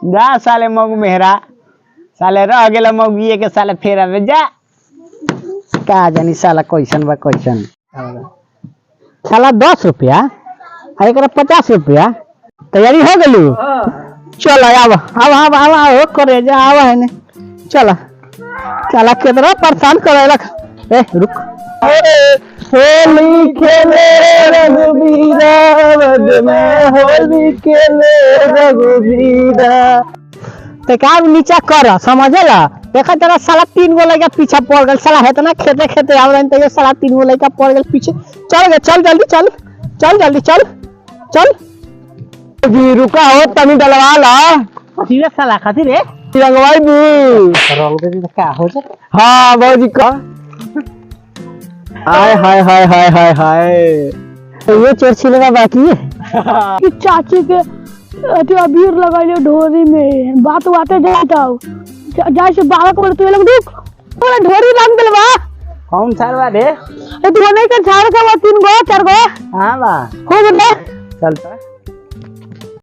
जा साले मऊ मेहरा साले रह गेला मऊगिए के साले फेरा में जा का जानी साला क्वेश्चन बा क्वेश्चन साला 10 रुपया आ एकरा 50 रुपया तैयारी हो गेलू चल आव करे जा आव है ने चल चला कितना परेशान करेलक ए रुक होली खेले रघुबीरा वद में होली खेले रघुबीरा ते का नीचा कर समझला देखा तेरा साला 3 गो लड़का पीछे पड़ गल साला इतना खेते खेते आवलन त साला 3 गो लड़का पड़ गल पीछे चल जल्दी चल जी रुका हो तनी डलवा ला सीधा साला खातिर रे रंगवाई भी रंग दे का हो जा हां बाबूजी का हाय ये चोर छिलेगा बाकी है कि चाची के अति अबीर लगाइले ढोरी में बात जाता हो जाय से बालक बोल तू लोग दुख पूरा ढोरी लाग गेल बा कौन छाड़वा रे ए तू नहीं कर छाड़ का 3 गो 4 गो हां बा हो गए चलता